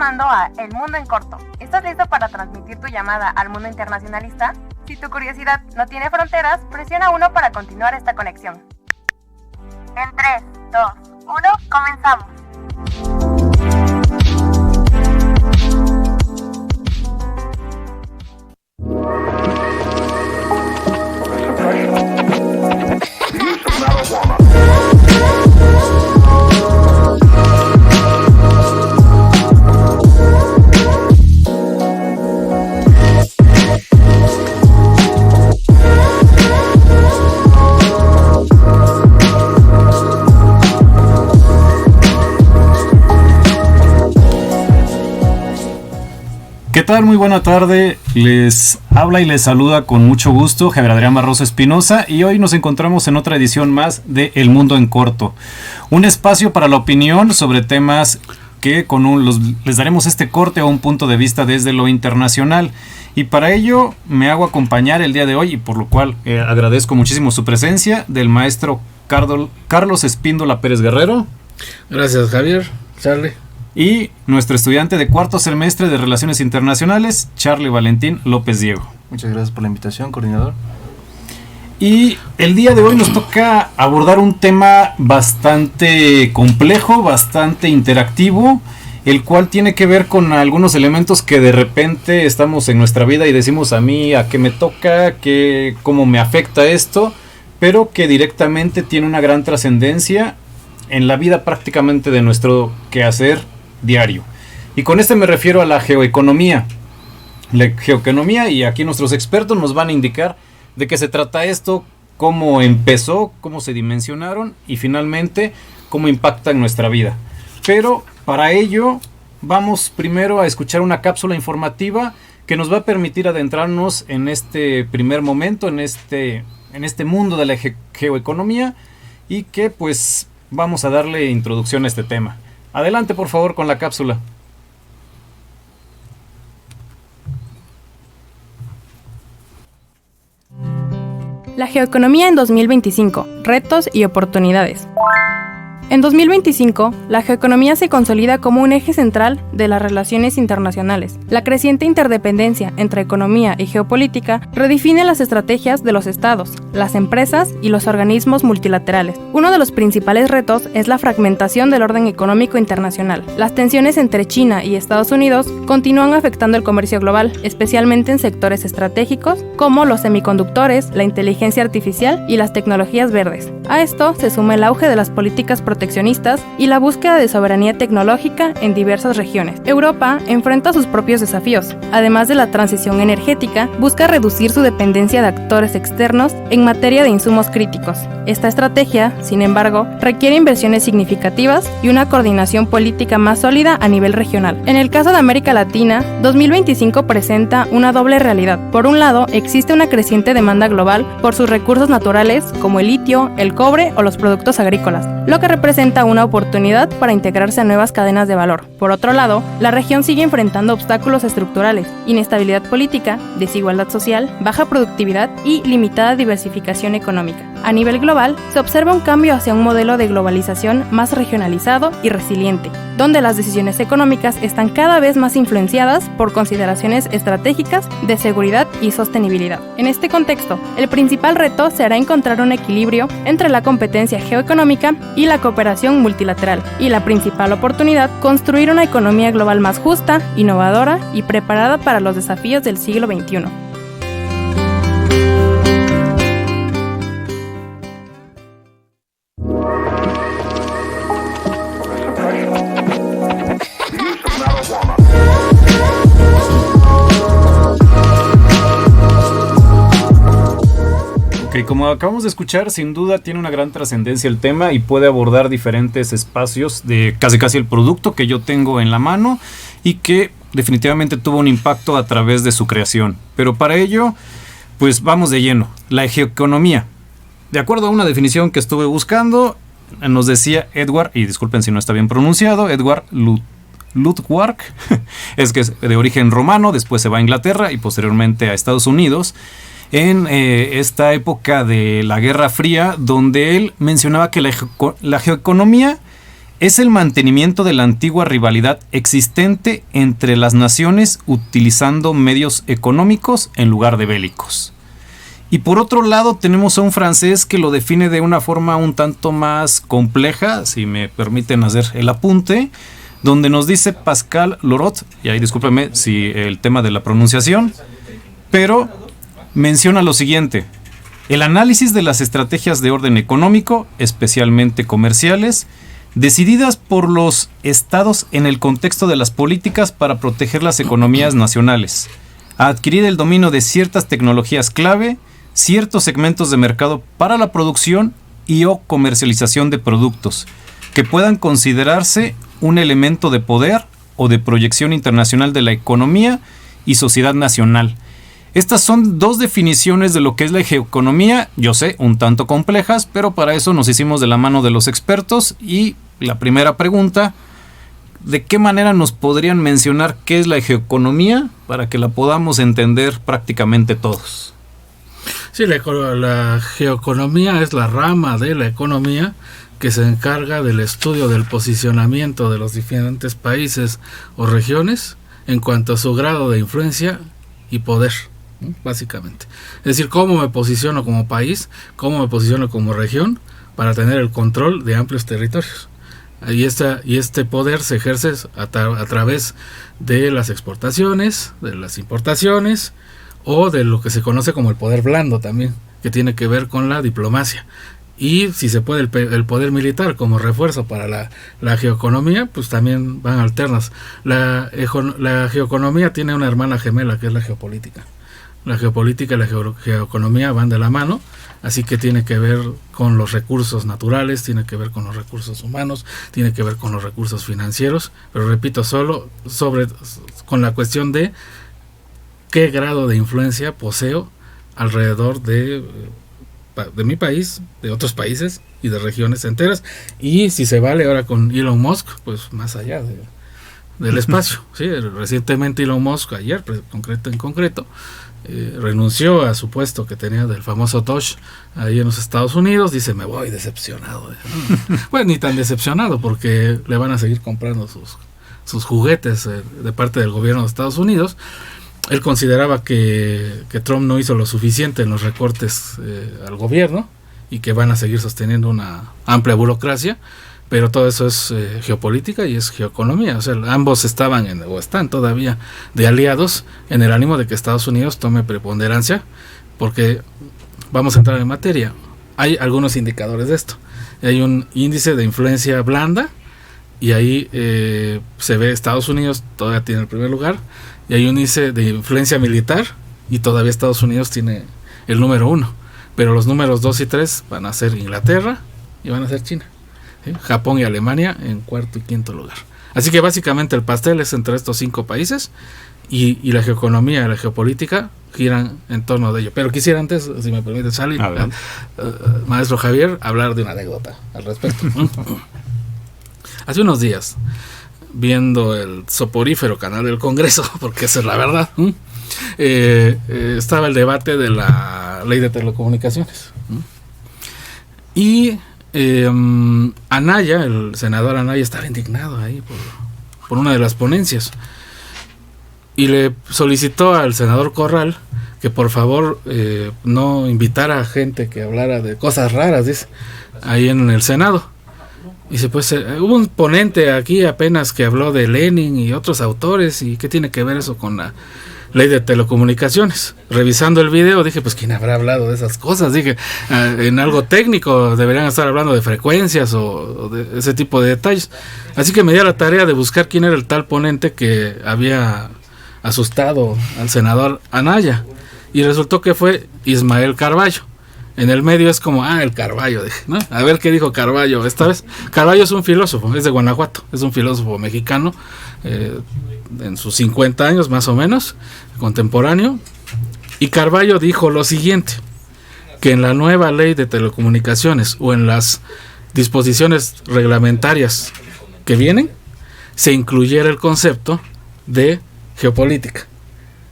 llamando a El Mundo en Corto. ¿Estás listo para transmitir tu llamada al mundo internacionalista? Si tu curiosidad no tiene fronteras, presiona 1 para continuar esta conexión. En 3, 2, 1, comenzamos. ¿Qué tal? Muy buena tarde, les habla y les saluda con mucho gusto Javier Adrián Barroso Espinosa y hoy nos encontramos en otra edición más de El Mundo en Corto, un espacio para la opinión sobre temas que les daremos este corte a un punto de vista desde lo internacional, y para ello me hago acompañar el día de hoy, y por lo cual agradezco muchísimo su presencia, del maestro Carlos Espíndola Pérez Guerrero. Gracias, Javier. Charlie. Y nuestro estudiante de cuarto semestre de Relaciones Internacionales, Charlie Valentín López Diego. Muchas gracias por la invitación, coordinador. Y el día de hoy nos toca abordar un tema bastante complejo, bastante interactivo, el cual tiene que ver con algunos elementos que de repente estamos en nuestra vida y decimos: a mí, ¿a qué me toca? ¿Cómo me afecta esto? Pero que directamente tiene una gran trascendencia en la vida prácticamente de nuestro quehacer diario. Y con me refiero a la geoeconomía. La geoeconomía, y aquí nuestros expertos nos van a indicar de qué se trata esto, cómo empezó, cómo se dimensionaron y finalmente cómo impacta en nuestra vida. Pero para ello vamos primero a escuchar una cápsula informativa que nos va a permitir adentrarnos en este primer momento, en este mundo de la geoeconomía, y que pues vamos a darle introducción a este tema. Adelante, por favor, con la cápsula. La geoeconomía en 2025, retos y oportunidades. En 2025, la geoeconomía se consolida como un eje central de las relaciones internacionales. La creciente interdependencia entre economía y geopolítica redefine las estrategias de los estados, las empresas y los organismos multilaterales. Uno de los principales retos es la fragmentación del orden económico internacional. Las tensiones entre China y Estados Unidos continúan afectando el comercio global, especialmente en sectores estratégicos como los semiconductores, la inteligencia artificial y las tecnologías verdes. A esto se suma el auge de las políticas proteccionistas y la búsqueda de soberanía tecnológica en diversas regiones. Europa enfrenta sus propios desafíos. Además de la transición energética, busca reducir su dependencia de actores externos en materia de insumos críticos. Esta estrategia, sin embargo, requiere inversiones significativas y una coordinación política más sólida a nivel regional. En el caso de América Latina, 2025 presenta una doble realidad. Por un lado, existe una creciente demanda global por sus recursos naturales como el litio, el cobre o los productos agrícolas, lo que representa una oportunidad para integrarse a nuevas cadenas de valor. Por otro lado, la región sigue enfrentando obstáculos estructurales, inestabilidad política, desigualdad social, baja productividad y limitada diversificación económica. A nivel global, se observa un cambio hacia un modelo de globalización más regionalizado y resiliente, donde las decisiones económicas están cada vez más influenciadas por consideraciones estratégicas de seguridad y sostenibilidad. En este contexto, el principal reto será encontrar un equilibrio entre la competencia geoeconómica y la cooperación multilateral, y la principal oportunidad, construir una economía global más justa, innovadora y preparada para los desafíos del siglo XXI. Ok, como acabamos de escuchar, sin duda tiene una gran trascendencia el tema y puede abordar diferentes espacios de casi el producto que yo tengo en la mano y que definitivamente tuvo un impacto a través de su creación. Pero para ello, pues vamos de lleno. La geoeconomía. De acuerdo a una definición que estuve buscando, nos decía Edward, y disculpen si no está bien pronunciado, Edward Luttwak, es que es de origen romano, después se va a Inglaterra y posteriormente a Estados Unidos, en esta época de la Guerra Fría, donde él mencionaba que la geoeconomía es el mantenimiento de la antigua rivalidad existente entre las naciones utilizando medios económicos en lugar de bélicos. Y por otro lado tenemos a un francés que lo define de una forma un tanto más compleja, si me permiten hacer el apunte, donde nos dice Pascal Lorot, y ahí discúlpeme si el tema de la pronunciación, pero menciona lo siguiente: el análisis de las estrategias de orden económico, especialmente comerciales, decididas por los estados en el contexto de las políticas para proteger las economías nacionales, a adquirir el dominio de ciertas tecnologías clave, ciertos segmentos de mercado para la producción y o comercialización de productos, que puedan considerarse un elemento de poder o de proyección internacional de la economía y sociedad nacional. Estas son dos definiciones de lo que es la geoeconomía, yo sé, un tanto complejas, pero para eso nos hicimos de la mano de los expertos. Y la primera pregunta: ¿de qué manera nos podrían mencionar qué es la geoeconomía para que la podamos entender prácticamente todos? Sí, la geoeconomía es la rama de la economía que se encarga del estudio del posicionamiento de los diferentes países o regiones en cuanto a su grado de influencia y poder, ¿no? Básicamente. Es decir, cómo me posiciono como país, cómo me posiciono como región para tener el control de amplios territorios. Y este poder se ejerce a través de las exportaciones, de las importaciones, o de lo que se conoce como el poder blando también, que tiene que ver con la diplomacia. Y si se puede el poder militar como refuerzo para la geoeconomía, pues también van alternas. La geoeconomía tiene una hermana gemela que es la geopolítica. La geopolítica y la geoeconomía van de la mano, así que tiene que ver con los recursos naturales, tiene que ver con los recursos humanos, tiene que ver con los recursos financieros, pero repito, solo con la cuestión de qué grado de influencia poseo alrededor de mi país, de otros países y de regiones enteras, y si se vale ahora con Elon Musk, pues más allá del espacio. ¿Sí? Recientemente Elon Musk, ayer en concreto, renunció a su puesto que tenía del famoso Doge ahí en los Estados Unidos. Dice: me voy decepcionado. Bueno, ni tan decepcionado, porque le van a seguir comprando sus juguetes de parte del gobierno de Estados Unidos. Él consideraba que Trump no hizo lo suficiente en los recortes al gobierno y que van a seguir sosteniendo una amplia burocracia, pero todo eso es geopolítica y es geoeconomía. O sea, ambos están todavía de aliados en el ánimo de que Estados Unidos tome preponderancia, porque vamos a entrar en materia. Hay algunos indicadores de esto. Hay un índice de influencia blanda y ahí se ve Estados Unidos todavía tiene el primer lugar. Y hay un índice de influencia militar y todavía Estados Unidos tiene el número 1, pero los números 2 y 3 van a ser Inglaterra y van a ser China, ¿sí? Japón y Alemania en cuarto y quinto lugar. Así que básicamente el pastel es entre estos 5 países y la geoeconomía y la geopolítica giran en torno de ello. Pero quisiera antes, si me permite, salir, maestro Javier, hablar de una anécdota al respecto. Hace unos días, viendo el soporífero canal del Congreso, porque esa es la verdad, estaba el debate de la ley de telecomunicaciones. Y Anaya, el senador Anaya, estaba indignado ahí por una de las ponencias. Y le solicitó al senador Corral que por favor no invitara a gente que hablara de cosas raras, dice, ahí en el Senado. Dice, pues hubo un ponente aquí apenas que habló de Lenin y otros autores, y ¿qué tiene que ver eso con la ley de telecomunicaciones? Revisando el video dije, pues ¿quién habrá hablado de esas cosas? Dije, en algo técnico deberían estar hablando de frecuencias o de ese tipo de detalles. Así que me di a la tarea de buscar quién era el tal ponente que había asustado al senador Anaya, y resultó que fue Ismael Carballo. En el medio es como, el Carballo, dije, ¿no? A ver qué dijo Carballo esta vez. Carballo es un filósofo, es de Guanajuato, es un filósofo mexicano, en sus 50 años más o menos, contemporáneo. Y Carballo dijo lo siguiente: que en la nueva ley de telecomunicaciones o en las disposiciones reglamentarias que vienen, se incluyera el concepto de geopolítica.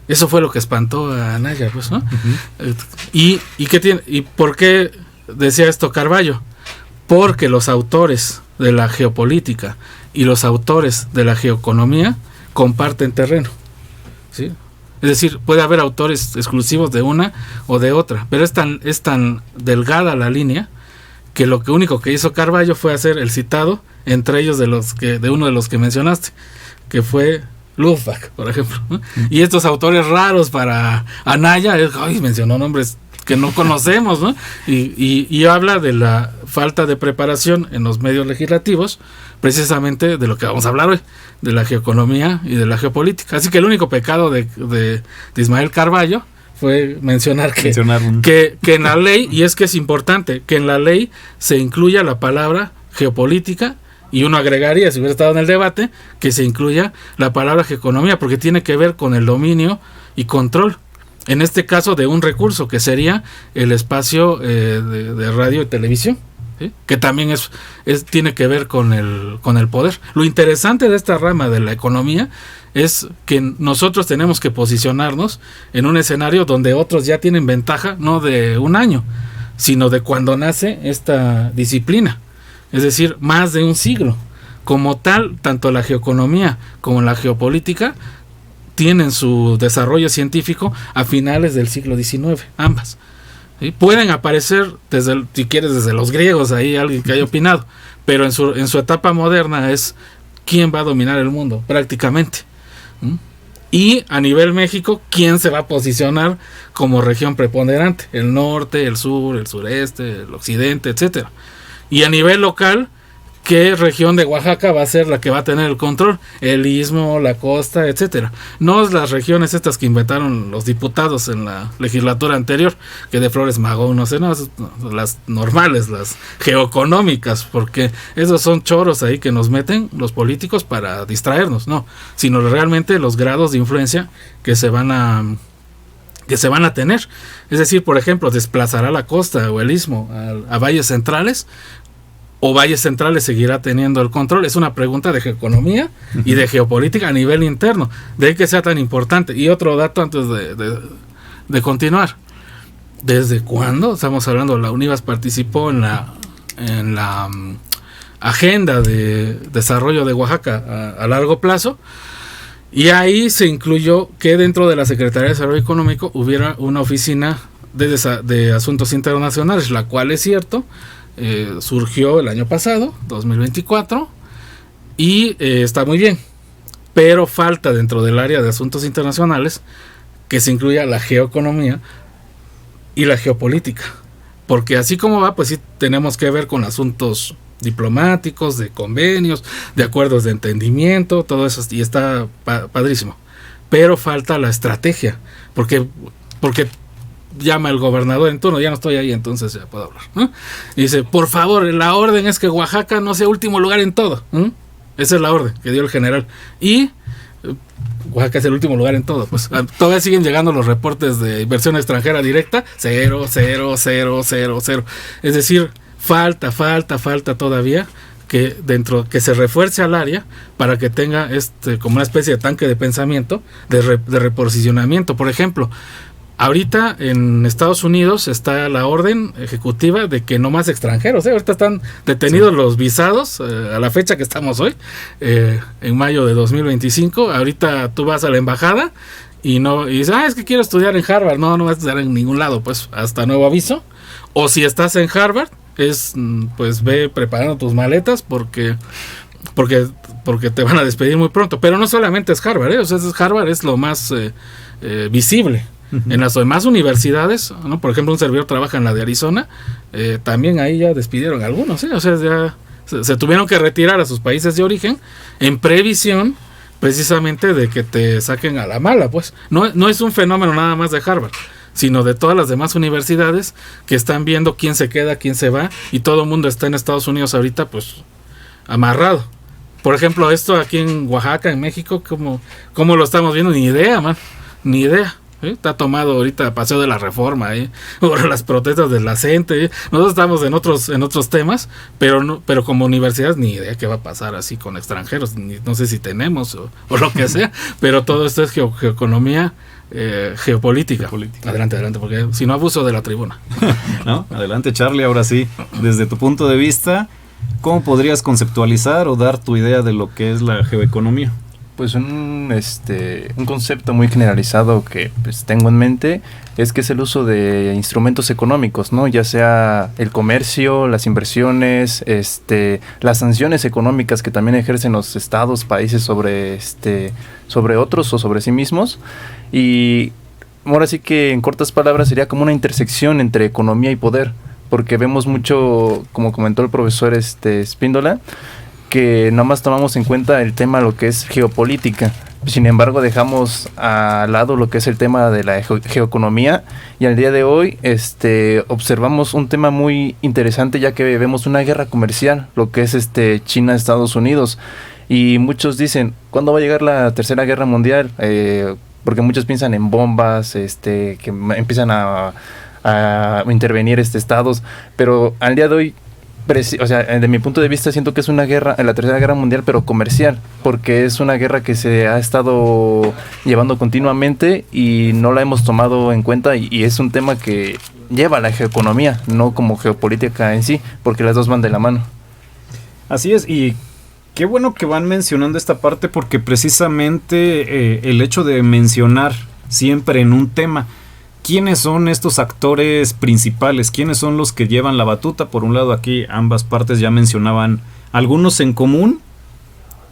Eso fue lo que espantó a Anaya, pues, ¿no? Uh-huh. ¿Y por qué decía esto Carballo? Porque los autores de la geopolítica y los autores de la geoeconomía comparten terreno, ¿sí? Es decir, puede haber autores exclusivos de una o de otra, pero es tan delgada la línea que lo único que hizo Carballo fue hacer el citado entre ellos de uno de los que mencionaste, que fue Lubac, por ejemplo, ¿no? Y estos autores raros para Anaya, mencionó nombres que no conocemos, ¿no? Y habla de la falta de preparación en los medios legislativos, precisamente de lo que vamos a hablar hoy, de la geoeconomía y de la geopolítica. Así que el único pecado de Ismael Carballo fue mencionar que en la ley, y es que es importante, que en la ley se incluya la palabra geopolítica, y uno agregaría, si hubiera estado en el debate, que se incluya la palabra geoeconomía, porque tiene que ver con el dominio y control, en este caso de un recurso que sería el espacio de radio y televisión, ¿sí? Que también tiene que ver con el poder. Lo interesante de esta rama de la economía es que nosotros tenemos que posicionarnos en un escenario donde otros ya tienen ventaja, no de un año, sino de cuando nace esta disciplina, es decir, más de un siglo. Como tal, tanto la geoeconomía como la geopolítica tienen su desarrollo científico a finales del siglo XIX, ambas. ¿Sí? Pueden aparecer, si quieres, desde los griegos, ahí alguien que haya opinado, pero en su etapa moderna es quién va a dominar el mundo, prácticamente. ¿Mm? Y a nivel México, quién se va a posicionar como región preponderante, el norte, el sur, el sureste, el occidente, etcétera. Y a nivel local, ¿qué región de Oaxaca va a ser la que va a tener el control? El istmo, la costa, etcétera. No las regiones estas que inventaron los diputados en la legislatura anterior, que de Flores Magón, no sé, no, las normales, las geoeconómicas, porque esos son choros ahí que nos meten los políticos para distraernos, no, sino realmente los grados de influencia que se van a tener. Es decir, por ejemplo, desplazará la costa o el istmo a valles centrales, o valles centrales seguirá teniendo el control. Es una pregunta de geoeconomía y de geopolítica a nivel interno, de ahí que sea tan importante. Y otro dato antes de continuar: ¿desde cuándo? Estamos hablando, la UNIVAS participó en la agenda de desarrollo de Oaxaca a largo plazo, y ahí se incluyó que dentro de la Secretaría de Desarrollo Económico hubiera una oficina de asuntos internacionales, la cual, es cierto, surgió el año pasado, 2024, y está muy bien, pero falta dentro del área de asuntos internacionales que se incluya la geoeconomía y la geopolítica, porque así como va, pues sí tenemos que ver con asuntos diplomáticos, de convenios, de acuerdos de entendimiento, todo eso, y está padrísimo, pero falta la estrategia, porque llama el gobernador en turno, ya no estoy ahí, entonces ya puedo hablar, ¿no? Y dice, por favor, la orden es que Oaxaca no sea último lugar en todo, ¿no? Esa es la orden que dio el general, y Oaxaca es el último lugar en todo. Pues todavía siguen llegando los reportes de inversión extranjera directa, 0, 0, 0, 0, 0, es decir, falta todavía que se refuerce al área para que tenga como una especie de tanque de pensamiento, de reposicionamiento. Por ejemplo, ahorita en Estados Unidos está la orden ejecutiva de que no más extranjeros, ahorita están detenidos los visados a la fecha que estamos hoy, en mayo de 2025. Ahorita tú vas a la embajada y dices, es que quiero estudiar en Harvard. No vas a estudiar en ningún lado, pues, hasta nuevo aviso. O si estás en Harvard, pues ve preparando tus maletas porque te van a despedir muy pronto. Pero no solamente es Harvard, Harvard es lo más visible. En las demás universidades, ¿no? Por ejemplo, un servidor trabaja en la de Arizona, también ahí ya despidieron a algunos, ya se tuvieron que retirar a sus países de origen en previsión precisamente de que te saquen a la mala, pues. No es un fenómeno nada más de Harvard, sino de todas las demás universidades que están viendo quién se queda, quién se va, y todo el mundo está en Estados Unidos ahorita, pues, amarrado. Por ejemplo, esto aquí en Oaxaca, en México, ¿cómo lo estamos viendo? Ni idea, man, ni idea. Está tomado ahorita Paseo de la Reforma, por las protestas de la gente. Nosotros estamos en otros temas, pero como universidad ni idea qué va a pasar así con extranjeros, no sé si tenemos o lo que sea, pero todo esto es geoeconomía, geopolítica. Adelante, porque si no abuso de la tribuna. No, adelante, Charlie, ahora sí, desde tu punto de vista, ¿Cómo podrías conceptualizar o dar tu idea de lo que es la geoeconomía? Pues un concepto muy generalizado que pues, tengo en mente es que es el uso de instrumentos económicos, ¿no? Ya sea el comercio, las inversiones, las sanciones económicas que también ejercen los estados, países sobre otros o sobre sí mismos. Y ahora sí que en cortas palabras sería como una intersección entre economía y poder, porque vemos mucho, como comentó el profesor Spíndola, que nada más tomamos en cuenta el tema lo que es geopolítica. Sin embargo, dejamos al lado lo que es el tema de la geoeconomía, y al día de hoy observamos un tema muy interesante, ya que vemos una guerra comercial, lo que es China-Estados Unidos, y muchos dicen, ¿cuándo va a llegar la Tercera Guerra Mundial? Porque muchos piensan en bombas, que empiezan a intervenir estados, pero al día de hoy, de mi punto de vista, siento que es una guerra, la Tercera Guerra Mundial, pero comercial, porque es una guerra que se ha estado llevando continuamente y no la hemos tomado en cuenta, y es un tema que lleva a la geoeconomía, no como geopolítica en sí, porque las dos van de la mano. Así es, y qué bueno que van mencionando esta parte, porque precisamente el hecho de mencionar siempre en un tema ¿quiénes son estos actores principales? ¿Quiénes son los que llevan la batuta? Por un lado, aquí ambas partes ya mencionaban algunos en común,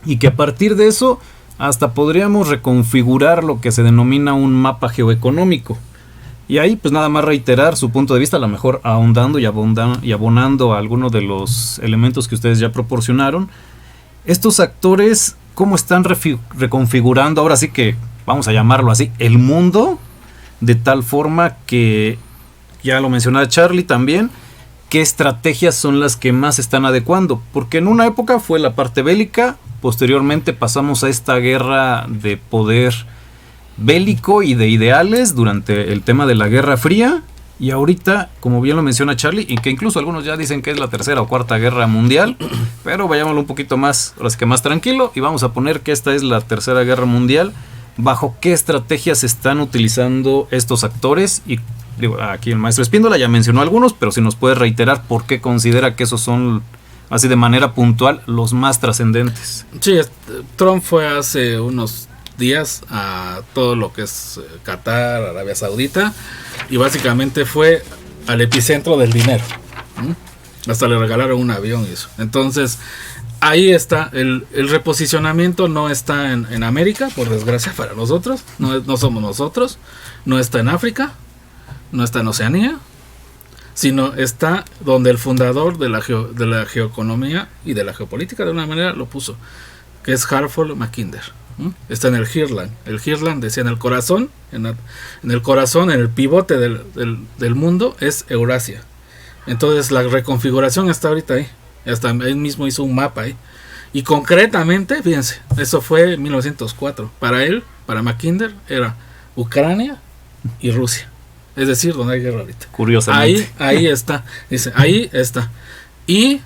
y que a partir de eso hasta podríamos reconfigurar lo que se denomina un mapa geoeconómico. Y ahí pues nada más reiterar su punto de vista, a lo mejor ahondando y abonando a algunos de los elementos que ustedes ya proporcionaron. Estos actores, ¿cómo están reconfigurando, ahora sí que vamos a llamarlo así, el mundo? De tal forma que, ya lo mencionaba Charlie también, qué estrategias son las que más se están adecuando. Porque en una época fue la parte bélica, posteriormente pasamos a esta guerra de poder bélico y de ideales durante el tema de la Guerra Fría. Y ahorita, como bien lo menciona Charlie, y que incluso algunos ya dicen que es la Tercera o Cuarta Guerra Mundial, pero vayámoslo un poquito más, ahora sí que más tranquilo, y vamos a poner que esta es la Tercera Guerra Mundial. ¿Bajo qué estrategias están utilizando estos actores? Y digo, aquí el maestro Spíndola ya mencionó algunos, pero si nos puede reiterar por qué considera que esos son, así de manera puntual, los más trascendentes. Sí, Trump fue hace unos días a todo lo que es Qatar, Arabia Saudita, y básicamente fue al epicentro del dinero. Hasta le regalaron un avión y eso. Entonces, ahí está, el reposicionamiento no está en América, por desgracia para nosotros, no somos nosotros, no está en África, no está en Oceanía, sino está donde el fundador de la geoeconomía y de la geopolítica de una manera lo puso, que es Hartford Mackinder. Está en el Hinterland. El Hinterland decía en el corazón, en el pivote del mundo es Eurasia. Entonces la reconfiguración está ahorita ahí. Hasta él mismo hizo un mapa ahí. Y concretamente, fíjense, eso fue en 1904. Para él, para Mackinder, era Ucrania y Rusia. Es decir, donde hay guerra ahorita. Curiosamente. Ahí está. Dice, ahí está. Y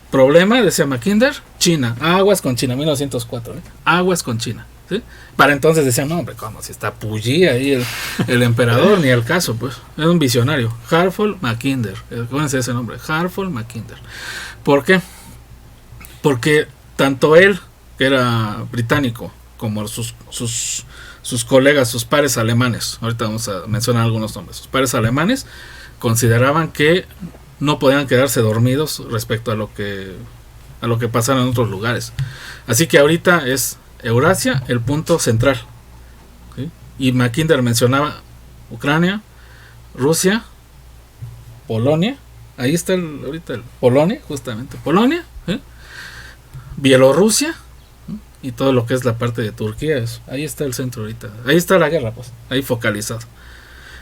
problema, decía Mackinder, China. Aguas con China, 1904. Aguas con China. ¿Sí? Para entonces decían, no, hombre, ¿cómo? Si está Puyi ahí el emperador, ni el caso, pues. Era un visionario. Hartford Mackinder. Acuérdense de ese nombre. Hartford Mackinder. ¿Por qué? Porque tanto él, que era británico, como sus colegas, sus pares alemanes, ahorita vamos a mencionar algunos nombres, sus pares alemanes consideraban que no podían quedarse dormidos respecto a lo que pasara en otros lugares. Así que ahorita es Eurasia el punto central, ¿sí? Y Mackinder mencionaba Ucrania, Rusia, Polonia. Ahí está ahorita Polonia, justamente. Polonia, ¿eh? Bielorrusia, ¿eh? Y todo lo que es la parte de Turquía. Ahí está el centro ahorita. Ahí está la guerra, pues. Ahí focalizado.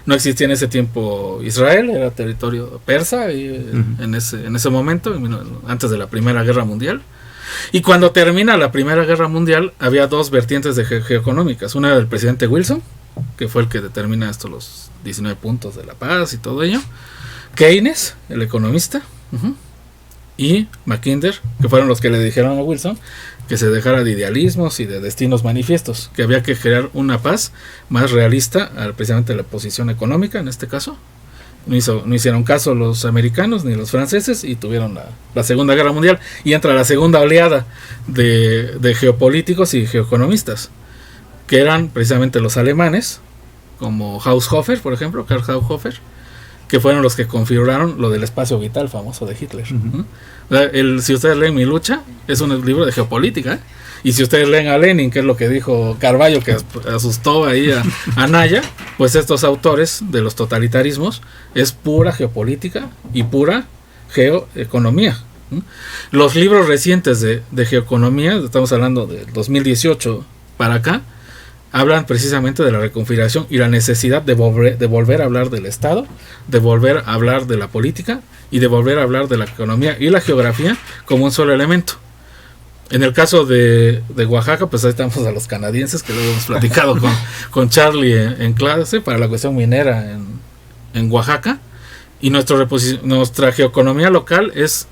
No existía en ese tiempo Israel, era territorio persa en ese momento, antes de la Primera Guerra Mundial. Y cuando termina la Primera Guerra Mundial, había dos vertientes de geoeconómicas. Una era del presidente Wilson, que fue el que determina los 19 puntos de la paz y todo ello. Keynes, el economista, y Mackinder, que fueron los que le dijeron a Wilson que se dejara de idealismos y de destinos manifiestos, que había que crear una paz más realista, precisamente la posición económica en este caso, no hicieron caso los americanos ni los franceses y tuvieron la Segunda Guerra Mundial, y entra la segunda oleada de geopolíticos y geoeconomistas, que eran precisamente los alemanes, como Haushofer, por ejemplo, Karl Haushofer, que fueron los que configuraron lo del espacio vital famoso de Hitler. Si ustedes leen Mi lucha, es un libro de geopolítica, y si ustedes leen a Lenin, que es lo que dijo Carballo, que asustó ahí a Naya, pues estos autores de los totalitarismos es pura geopolítica y pura geoeconomía. Los libros recientes de geoeconomía, estamos hablando del 2018 para acá, hablan precisamente de la reconfiguración y la necesidad de volver a hablar del Estado, de volver a hablar de la política y de volver a hablar de la economía y la geografía como un solo elemento. En el caso de Oaxaca, pues ahí estamos a los canadienses, que luego hemos platicado con Charlie en clase para la cuestión minera en Oaxaca, y nuestra geoeconomía local es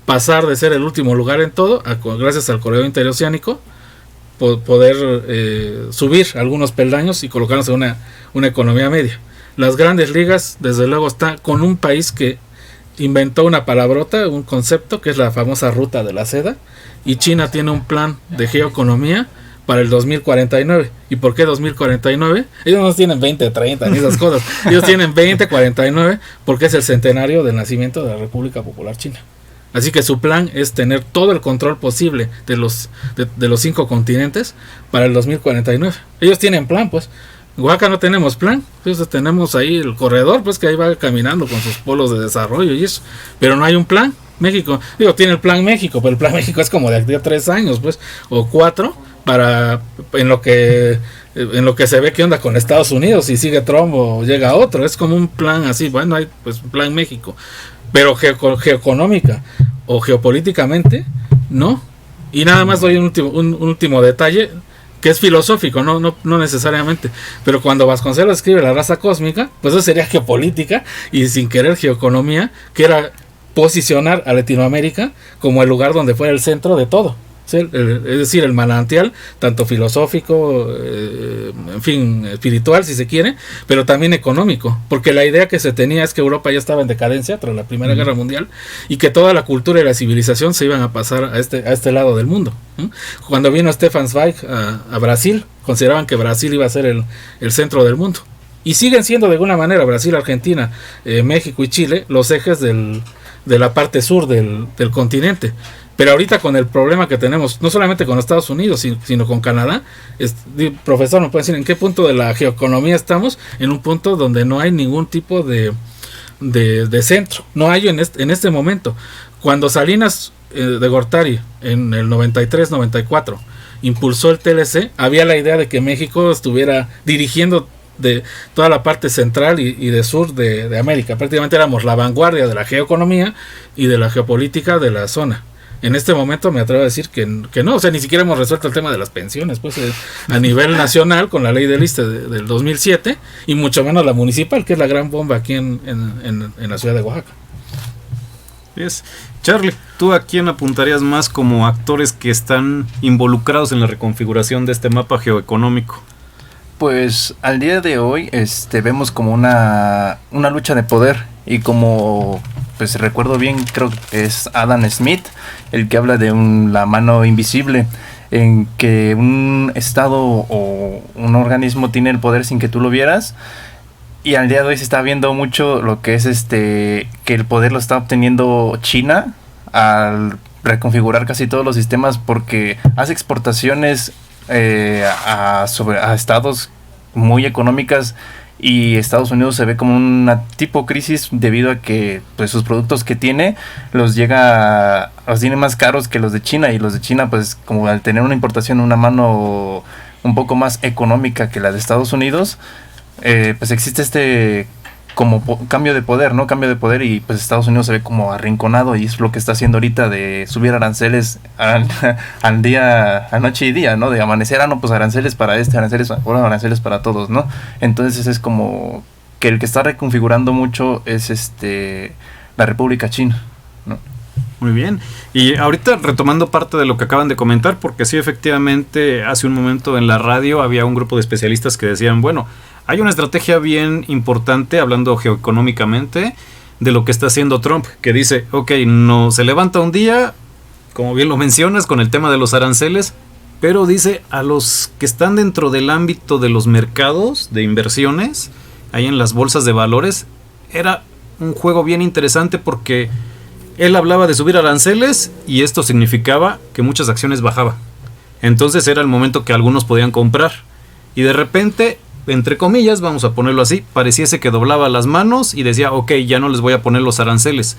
pasar de ser el último lugar en todo, gracias al corredor interoceánico, poder subir algunos peldaños y colocarnos en una economía media. Las grandes ligas, desde luego, está con un país que inventó una palabrota, un concepto, que es la famosa ruta de la seda, y China tiene un plan de geoeconomía para el 2049. ¿Y por qué 2049? Ellos no tienen 20, 30 ni esas cosas. Ellos tienen 2049 porque es el centenario del nacimiento de la República Popular China. Así que su plan es tener todo el control posible de los 5 continentes para el 2049. Ellos tienen plan, pues. En Oaxaca no tenemos plan. Entonces tenemos ahí el corredor, pues, que ahí va caminando con sus polos de desarrollo y eso. Pero no hay un plan. México, tiene el plan México, pero el plan México es como de aquí a 3 años, pues, o 4, para en lo que se ve qué onda con Estados Unidos, si sigue Trump o llega otro. Es como un plan así, bueno, hay pues un plan México, pero geoeconómica o geopolíticamente no. Y nada más doy un último detalle que es filosófico, no necesariamente, pero cuando Vasconcelos escribe La raza cósmica, pues eso sería geopolítica y sin querer geoeconomía, que era posicionar a Latinoamérica como el lugar donde fuera el centro de todo, ¿sí? Es decir, el manantial, tanto filosófico, en fin, espiritual si se quiere, pero también económico, porque la idea que se tenía es que Europa ya estaba en decadencia tras la Primera Guerra Mundial y que toda la cultura y la civilización se iban a pasar a este lado del mundo. Cuando vino Stefan Zweig a Brasil, consideraban que Brasil iba a ser el centro del mundo, y siguen siendo de alguna manera Brasil, Argentina, México y Chile los ejes de la parte sur del continente. Pero ahorita con el problema que tenemos, no solamente con Estados Unidos, sino con Canadá, profesor, ¿me puede decir en qué punto de la geoeconomía estamos? En un punto donde no hay ningún tipo de centro. No hay en este momento. Cuando Salinas de Gortari, en el 93-94, impulsó el TLC, había la idea de que México estuviera dirigiendo de toda la parte central y de sur de América. Prácticamente éramos la vanguardia de la geoeconomía y de la geopolítica de la zona. En este momento me atrevo a decir que no, o sea, ni siquiera hemos resuelto el tema de las pensiones, pues a nivel nacional con la ley del ISSSTE del 2007, y mucho menos la municipal, que es la gran bomba aquí en la ciudad de Oaxaca. Yes. Charlie, ¿tú a quién apuntarías más como actores que están involucrados en la reconfiguración de este mapa geoeconómico? Pues al día de hoy vemos como una lucha de poder, y como pues recuerdo bien, creo que es Adam Smith el que habla de la mano invisible, en que un estado o un organismo tiene el poder sin que tú lo vieras. Y al día de hoy se está viendo mucho lo que es que el poder lo está obteniendo China al reconfigurar casi todos los sistemas, porque hace exportaciones a estados muy económicas, y Estados Unidos se ve como una tipo crisis debido a que pues sus productos que tiene los tiene más caros que los de China, y los de China pues como al tener una importación, una mano un poco más económica que la de Estados Unidos, pues existe como cambio de poder, ¿no? Cambio de poder, y pues Estados Unidos se ve como arrinconado, y es lo que está haciendo ahorita de subir aranceles al día, a noche y día, ¿no? De amanecer, no, pues aranceles para aranceles para todos, ¿no? Entonces es como que el que está reconfigurando mucho es la República China, ¿no? Muy bien. Y ahorita retomando parte de lo que acaban de comentar, porque sí, efectivamente, hace un momento en la radio había un grupo de especialistas que decían, bueno, hay una estrategia bien importante, hablando geoeconómicamente, de lo que está haciendo Trump, que dice, ok, no se levanta un día, como bien lo mencionas, con el tema de los aranceles, pero dice a los que están dentro del ámbito de los mercados de inversiones, ahí en las bolsas de valores, era un juego bien interesante porque él hablaba de subir aranceles y esto significaba que muchas acciones bajaban. Entonces era el momento que algunos podían comprar. Y de repente, entre comillas, vamos a ponerlo así, pareciese que doblaba las manos y decía, ok, ya no les voy a poner los aranceles.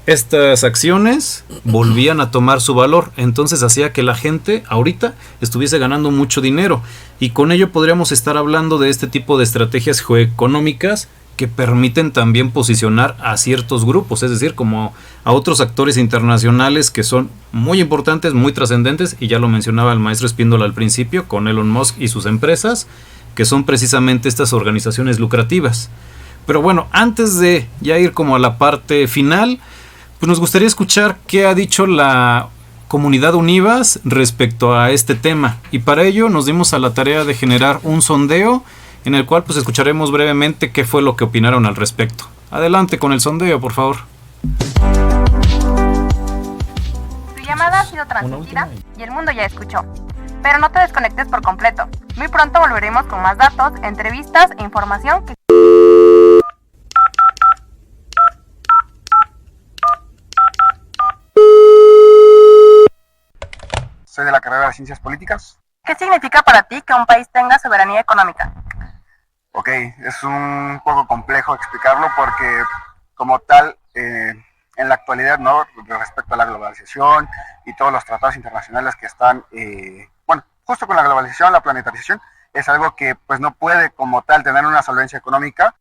Estas acciones volvían a tomar su valor, entonces hacía que la gente ahorita estuviese ganando mucho dinero, y con ello podríamos estar hablando de este tipo de estrategias geoeconómicas que permiten también posicionar a ciertos grupos, es decir, como a otros actores internacionales que son muy importantes, muy trascendentes, y ya lo mencionaba el maestro Espíndola al principio, con Elon Musk y sus empresas, que son precisamente estas organizaciones lucrativas. Pero bueno, antes de ya ir como a la parte final, pues nos gustaría escuchar qué ha dicho la comunidad Univas respecto a este tema, y para ello nos dimos a la tarea de generar un sondeo en el cual pues escucharemos brevemente qué fue lo que opinaron al respecto. Adelante con el sondeo, por favor. Tu llamada ha sido transmitida y el mundo ya escuchó. Pero no te desconectes por completo. Muy pronto volveremos con más datos, entrevistas e información que... Soy de la carrera de Ciencias Políticas. ¿Qué significa para ti que un país tenga soberanía económica? Ok, es un poco complejo explicarlo porque como tal, en la actualidad, ¿no?, respecto a la globalización y todos los tratados internacionales que están, justo con la globalización, la planetarización, es algo que pues no puede como tal tener una solvencia económica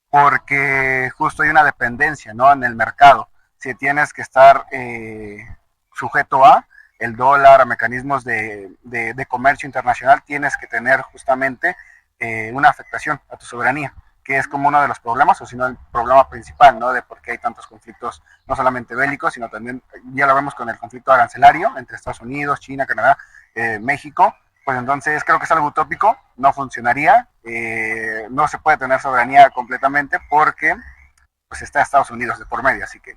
porque justo hay una dependencia, ¿no?, en el mercado. Si tienes que estar sujeto a el dólar, a mecanismos de comercio internacional, tienes que tener justamente una afectación a tu soberanía, que es como uno de los problemas, o si no el problema principal, ¿no?, de por qué hay tantos conflictos, no solamente bélicos, sino también, ya lo vemos con el conflicto arancelario entre Estados Unidos, China, Canadá, México. Pues entonces creo que es algo utópico, no funcionaría, no se puede tener soberanía completamente porque pues está Estados Unidos de por medio, así que...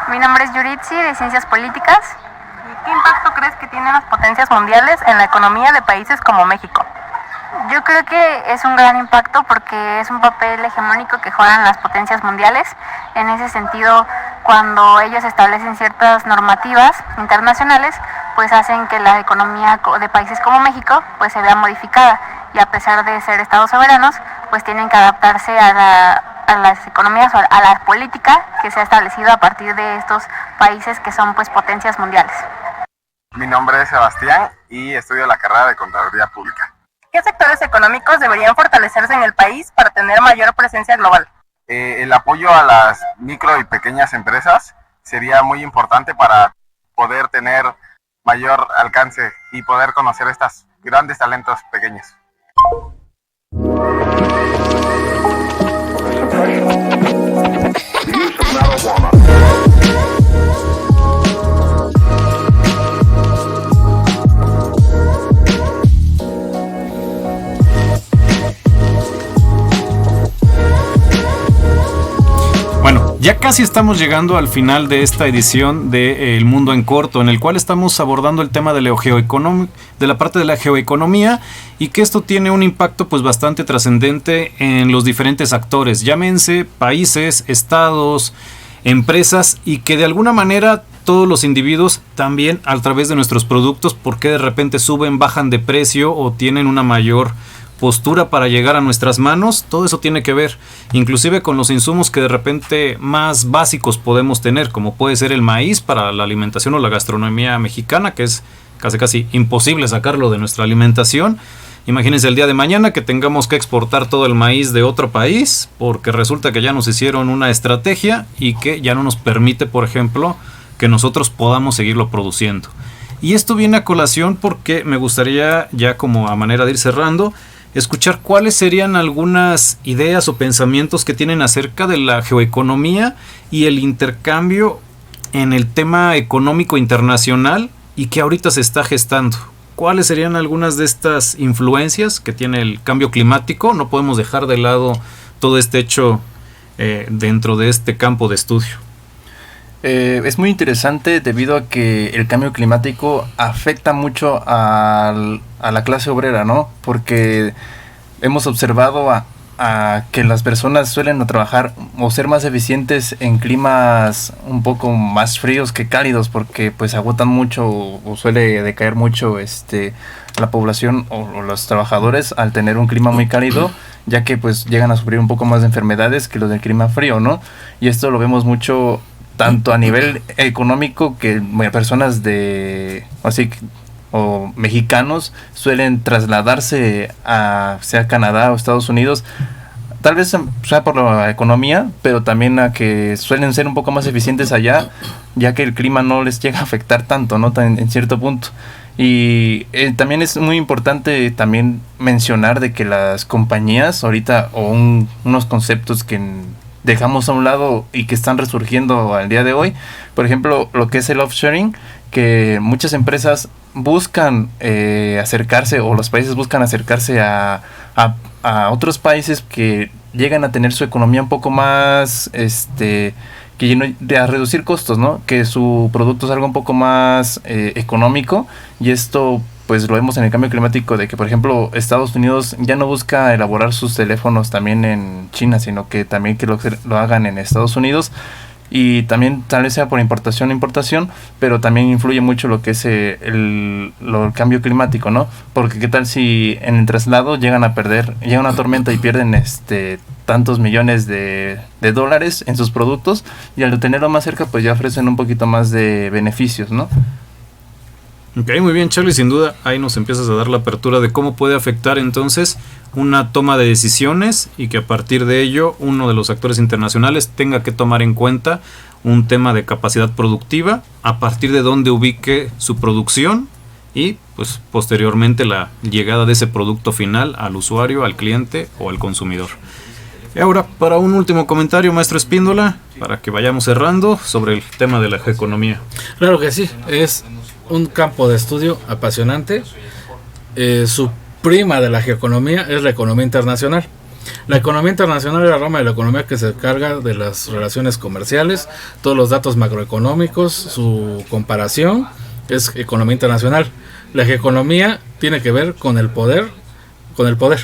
Mi nombre es Yuritsi, de Ciencias Políticas. ¿Qué impacto crees que tienen las potencias mundiales en la economía de países como México? Yo creo que es un gran impacto porque es un papel hegemónico que juegan las potencias mundiales. En ese sentido, cuando ellos establecen ciertas normativas internacionales, pues hacen que la economía de países como México pues se vea modificada, y a pesar de ser estados soberanos, pues tienen que adaptarse a las economías o a la política que se ha establecido a partir de estos países que son pues potencias mundiales. Mi nombre es Sebastián y estudio la carrera de Contaduría Pública. ¿Qué sectores económicos deberían fortalecerse en el país para tener mayor presencia global? El apoyo a las micro y pequeñas empresas sería muy importante para poder tener mayor alcance y poder conocer estos grandes talentos pequeños. Bueno, ya casi estamos llegando al final de esta edición de El Mundo en Corto, en el cual estamos abordando el tema de la parte de la geoeconomía, y que esto tiene un impacto pues bastante trascendente en los diferentes actores, llámense países, estados, empresas, y que de alguna manera todos los individuos también a través de nuestros productos, porque de repente suben, bajan de precio o tienen una mayor postura para llegar a nuestras manos. Todo eso tiene que ver inclusive con los insumos que de repente más básicos podemos tener, como puede ser el maíz para la alimentación o la gastronomía mexicana, que es casi imposible sacarlo de nuestra alimentación. Imagínense el día de mañana que tengamos que exportar todo el maíz de otro país porque resulta que ya nos hicieron una estrategia y que ya no nos permite, por ejemplo, que nosotros podamos seguirlo produciendo. Y esto viene a colación porque me gustaría, ya como a manera de ir cerrando, escuchar cuáles serían algunas ideas o pensamientos que tienen acerca de la geoeconomía y el intercambio en el tema económico internacional y que ahorita se está gestando. ¿cuáles serían algunas de estas influencias que tiene el cambio climático? No podemos dejar de lado todo este hecho dentro de este campo de estudio. Es muy interesante debido a que el cambio climático afecta mucho a la clase obrera, ¿no? Porque hemos observado a que las personas suelen trabajar o ser más eficientes en climas un poco más fríos que cálidos, porque pues agotan mucho o suele decaer mucho la población o los trabajadores al tener un clima muy cálido, ya que pues llegan a sufrir un poco más de enfermedades que los del clima frío, ¿no? Y esto lo vemos mucho tanto a nivel económico, que personas o mexicanos suelen trasladarse sea Canadá o Estados Unidos, tal vez sea por la economía, pero también a que suelen ser un poco más eficientes allá, ya que el clima no les llega a afectar tanto, ¿no? En cierto punto. Y también es muy importante también mencionar de que las compañías ahorita, o unos conceptos que dejamos a un lado y que están resurgiendo al día de hoy, por ejemplo, lo que es el offshoring, que muchas empresas buscan acercarse, o los países buscan acercarse a otros países que llegan a tener su economía un poco más, a reducir costos, ¿no? Que su producto salga un poco más económico, y esto pues lo vemos en el cambio climático, de que por ejemplo Estados Unidos ya no busca elaborar sus teléfonos también en China, sino que también que lo hagan en Estados Unidos. Y también tal vez sea por importación, pero también influye mucho lo que es el cambio climático, ¿no? Porque qué tal si en el traslado llega una tormenta y pierden tantos millones de dólares en sus productos, y al tenerlo más cerca pues ya ofrecen un poquito más de beneficios, ¿no? Ok, muy bien, Charlie, sin duda ahí nos empiezas a dar la apertura de cómo puede afectar entonces una toma de decisiones, y que a partir de ello uno de los actores internacionales tenga que tomar en cuenta un tema de capacidad productiva, a partir de donde ubique su producción y pues posteriormente la llegada de ese producto final al usuario, al cliente o al consumidor. Y ahora, para un último comentario, maestro Espíndola, para que vayamos cerrando sobre el tema de la geoeconomía. Claro que sí, es un campo de estudio apasionante. Su prima de la geoeconomía es la economía internacional. La economía internacional es la rama de la economía que se encarga de las relaciones comerciales, todos los datos macroeconómicos, su comparación, es economía internacional. La geoeconomía tiene que ver con el poder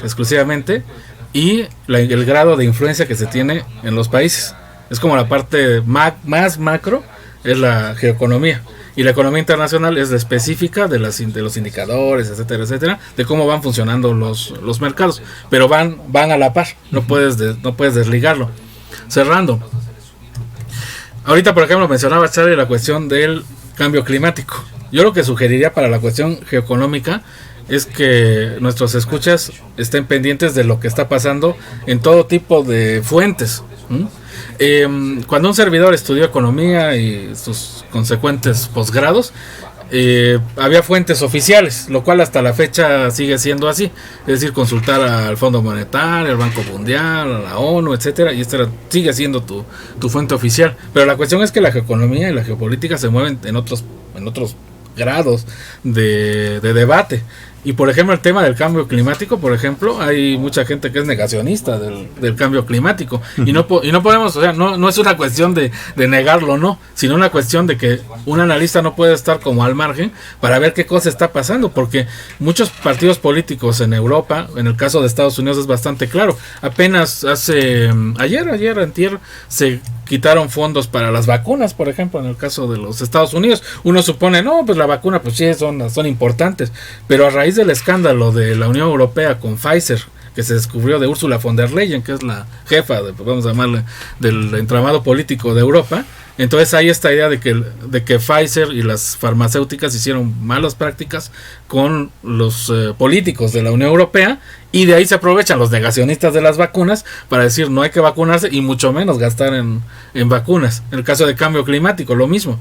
exclusivamente, y el grado de influencia que se tiene en los países. Es como la parte más macro, es la geoeconomía. Y la economía internacional es la específica de los indicadores, etcétera, etcétera, de cómo van funcionando los mercados. Pero van a la par, no puedes desligarlo. Cerrando. Ahorita, por ejemplo, mencionaba Charlie la cuestión del cambio climático. Yo lo que sugeriría para la cuestión geoeconómica es que nuestros escuchas estén pendientes de lo que está pasando en todo tipo de fuentes. Cuando un servidor estudió economía y sus consecuentes posgrados, había fuentes oficiales, lo cual hasta la fecha sigue siendo así, es decir, consultar al Fondo Monetario, al Banco Mundial, a la ONU, etcétera, y esta sigue siendo tu fuente oficial. Pero la cuestión es que la geoeconomía y la geopolítica se mueven en otros grados de debate. Y por ejemplo el tema del cambio climático, por ejemplo, hay mucha gente que es negacionista del cambio climático, y no podemos, o sea, no es una cuestión de negarlo, no, sino una cuestión de que un analista no puede estar como al margen para ver qué cosa está pasando, porque muchos partidos políticos en Europa, en el caso de Estados Unidos es bastante claro. Apenas antier se quitaron fondos para las vacunas, por ejemplo, en el caso de los Estados Unidos. Uno supone, no, pues la vacuna, pues sí, son importantes, pero a raíz del escándalo de la Unión Europea con Pfizer, que se descubrió de Ursula von der Leyen, que es la jefa, vamos a llamarle, del entramado político de Europa. Entonces hay esta idea de que Pfizer y las farmacéuticas hicieron malas prácticas con los políticos de la Unión Europea, y de ahí se aprovechan los negacionistas de las vacunas para decir no hay que vacunarse y mucho menos gastar en vacunas. En el caso de cambio climático, lo mismo.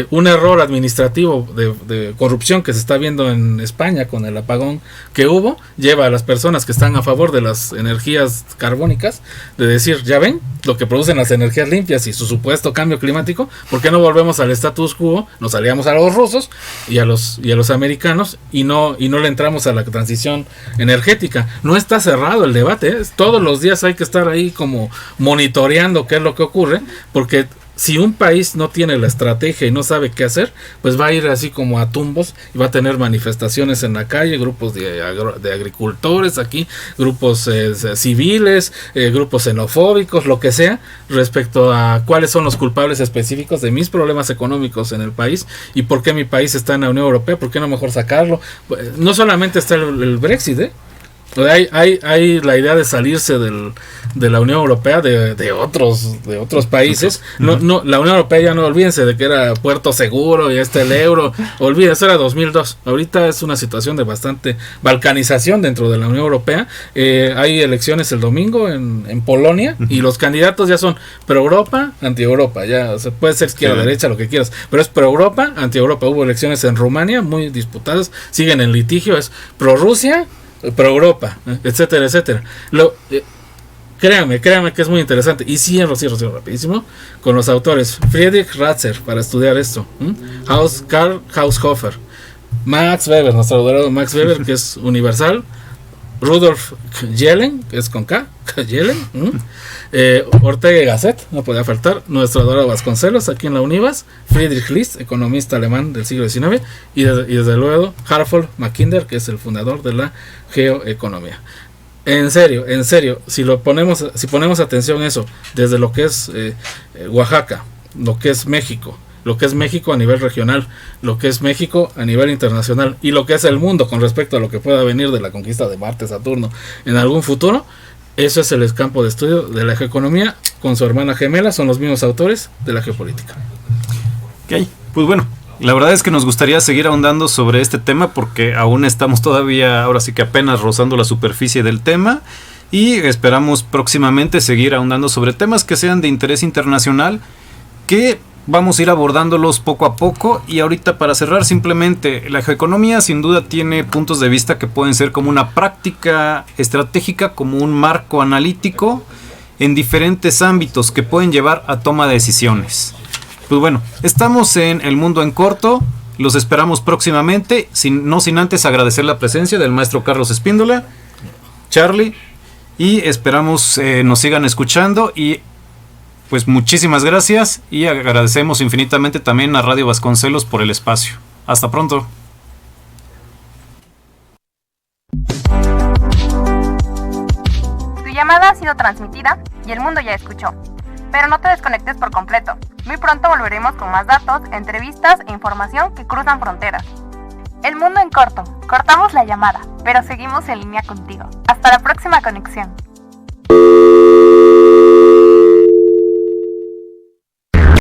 Un error administrativo de corrupción que se está viendo en España con el apagón que hubo, lleva a las personas que están a favor de las energías carbónicas de decir, ya ven, lo que producen las energías limpias y su supuesto cambio climático climático, ¿por qué no volvemos al status quo? Nos aliamos a los rusos y a los americanos y no le entramos a la transición energética. No está cerrado el debate, ¿eh? Todos los días hay que estar ahí como monitoreando qué es lo que ocurre, porque si un país no tiene la estrategia y no sabe qué hacer, pues va a ir así como a tumbos y va a tener manifestaciones en la calle, grupos de agricultores aquí, grupos civiles, grupos xenofóbicos, lo que sea, respecto a cuáles son los culpables específicos de mis problemas económicos en el país y por qué mi país está en la Unión Europea, por qué no mejor sacarlo. No solamente está el Brexit, hay la idea de salirse de la Unión Europea de otros países. No, la Unión Europea, ya no olvídense de que era puerto seguro y el euro, olvídense, eso era 2002. Ahorita es una situación de bastante balcanización dentro de la Unión Europea. Hay elecciones el domingo en Polonia y los candidatos ya son pro Europa, anti Europa, ya puede ser izquierda, derecha, lo que quieras, pero es pro Europa, anti Europa. Hubo elecciones en Rumania muy disputadas, siguen en litigio, es pro Rusia, pro Europa, etcétera, etcétera. Créanme que es muy interesante. Y cierro rapidísimo con los autores Friedrich Ratzer para estudiar esto, Karl Haushofer, Max Weber, nuestro adorado Max Weber, que es universal, Rudolf Jelen, que es con K, Jelen, Ortega y Gasset, no podía faltar, nuestro adorado Vasconcelos aquí en la Univas, Friedrich List, economista alemán del siglo XIX, y desde luego Harthold Mackinder, que es el fundador de la geoeconomía. En serio, si ponemos atención a eso, desde lo que es Oaxaca, lo que es México a nivel regional, lo que es México a nivel internacional y lo que es el mundo con respecto a lo que pueda venir de la conquista de Marte, Saturno en algún futuro, eso es el campo de estudio de la geoeconomía con su hermana gemela, son los mismos autores de la geopolítica. Ok, pues bueno, la verdad es que nos gustaría seguir ahondando sobre este tema porque aún estamos todavía, ahora sí que apenas rozando la superficie del tema y esperamos próximamente seguir ahondando sobre temas que sean de interés internacional, que vamos a ir abordándolos poco a poco. Y ahorita, para cerrar, simplemente la geoeconomía sin duda tiene puntos de vista que pueden ser como una práctica estratégica, como un marco analítico en diferentes ámbitos que pueden llevar a toma de decisiones. Pues bueno, estamos en El Mundo en Corto, los esperamos próximamente, no sin antes agradecer la presencia del maestro Carlos Espíndola, Charlie, y esperamos nos sigan escuchando. Y pues muchísimas gracias y agradecemos infinitamente también a Radio Vasconcelos por el espacio. Hasta pronto. Tu llamada ha sido transmitida y el mundo ya escuchó. Pero no te desconectes por completo. Muy pronto volveremos con más datos, entrevistas e información que cruzan fronteras. El Mundo en Corto. Cortamos la llamada, pero seguimos en línea contigo. Hasta la próxima conexión.